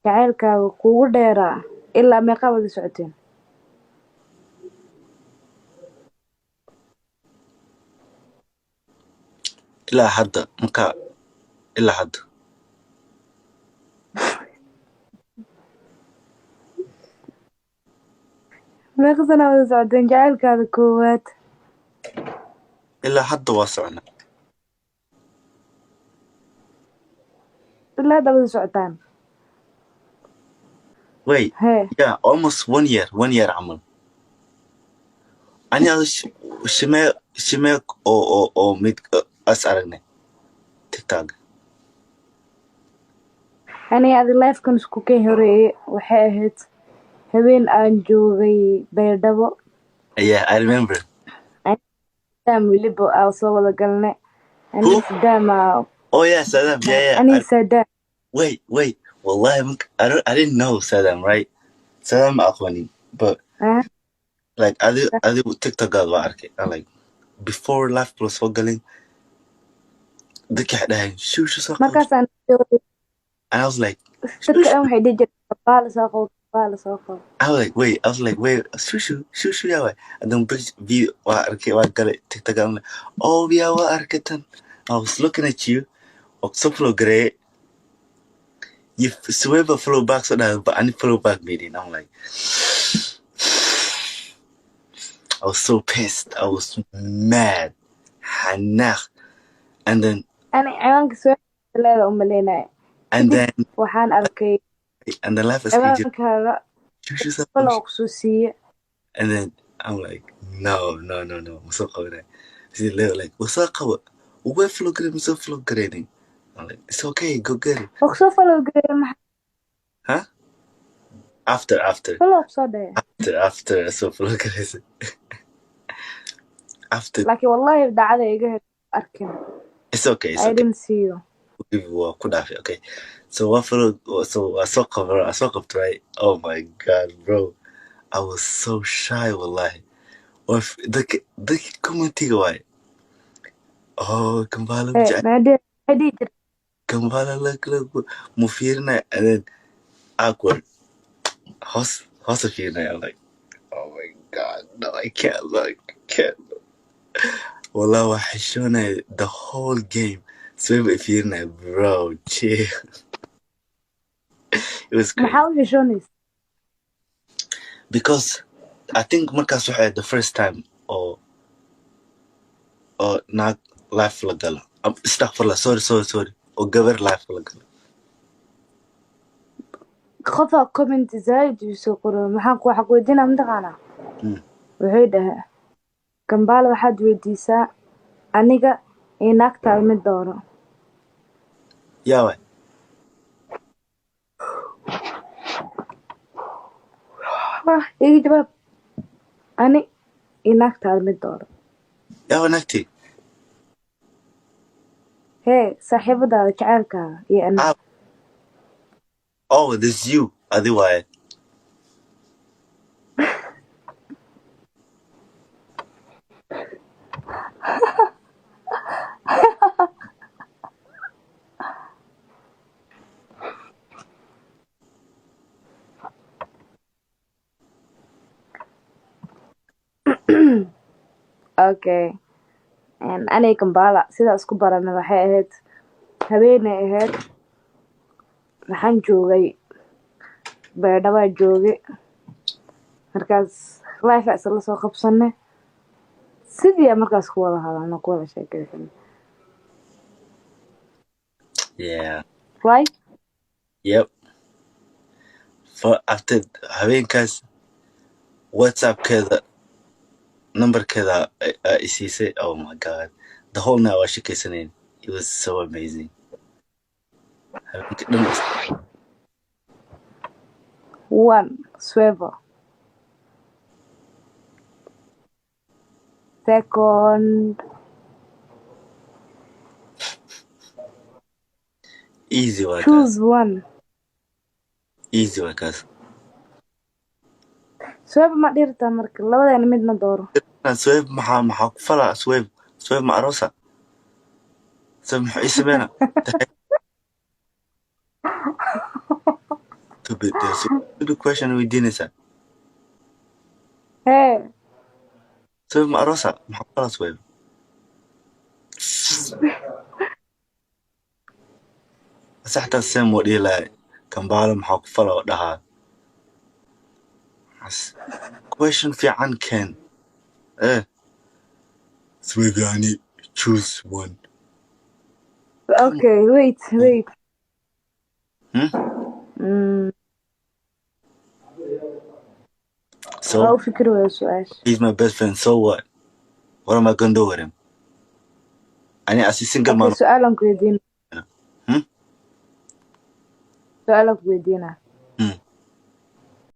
jacaylkaaga kuugu dheeraa ilaa meeqa wada socoteen? ilaa hadda marka ilaa hadda meeqa sana wada socoteen jacaylkaada koowaad? ilaa hadda waa soconaa. ilaa hadda wada socotaan? Wait, hee yeah, almost 1 year camal. Ani ada shimee oo mid as aragnay TikTok. aniga adi lifekan isku keen horeeye waxay ahayd habeen aan joogay Baydhabo. Yeah, I remember. Saddam weliba aan soo wada galnay. Who? Aniga Saddam Oh yeah, Saddam. Yeah. aniga Saddam. Wait. Wallahi, I didn't know Saddam, right? Saddam aqooni, but like I did TikTok waa arkay. I'm like before life plus soo galin dadka dhahay shuu soo markaas aan joogay and I was like dadka dhan waxay dhihi jireen baala soo qabo. I was like wait shuu yeah way and then video waa arkay waa galay TikTok I'm like oh yeah waa arkay tan I was looking at you so flow gray you swivel flow back so that but I need flow back meeting I'm like I was so pissed. I was mad. Hanach. And then ani ciwaanka soo leedahay umaleynay and then waxaan arkay and then life is ciwaankaaga follow kusoo siiye and then I'm like no what's up with that she's like what's up we're flow grading I'm like it's okay go get it kusoo follow gareey maxaa huh after follow kusoo dhahay after so flow grading after laakiin wallahi dacada iga arkin it's okay I didn't see you okay so what follow so I saw cover right oh my god bro I was so shy wallahi the commentiga why oh Kambala Kambala look mufirna and then awkward house I'm like oh my god no I can't look والله وحشونا the whole game سبب فينا bro chill it was great maxaa u heshoonaysa because I think markaas waxay the first time or naag life la gala astaghfirullah sorry oo gabar life la gala qofa comment zaid uu soo qoray maxaan ku xaq weydiinaa mataqaana wuxuu dhahay Kambala waxaad weydiisaa aniga inaagtaada mid doono yaa way igi jawaab ani inaagtaada mid doono yaa wanaagti hee saaxiibadaada jacaylkaaga iyo ani oh this you adi waaye okay aniga Kambala sidaa isku barana waxay ahayd habeenay ahayd waxaan joogay Baydhabo joogay markaas life isla soo qabsanay sidii markaas ku wada hadalno ku wada sheekaysan yeah right yep for after habeenkaas WhatsApp-keeda numberkeeda isiisay oh my god the whole night waa sheekaysanayn it was so amazing one swivel second easy waa choose one easy waa kaas swivel ma dhirta marka labadeena midna dooro swivel maxaa ku falaa swivel ma arosa swivel maxaa ii sameynaa stupid. They're so stupid question we didn't say. Hey, So ما أروسا محفلة ويب. بس حتى السم ودي لا كان بعلم محفلة وقتها. بس question في عن كان. إيه. سويغاني choose one. Come okay, wait. on. Mm, So how fikir weeye su-aasha. he's my best friend. So what? What am I gonna do with him? I need a single Okay, man. su-aalan ku weydiina. Hmm? Su-aalan ku weydiina.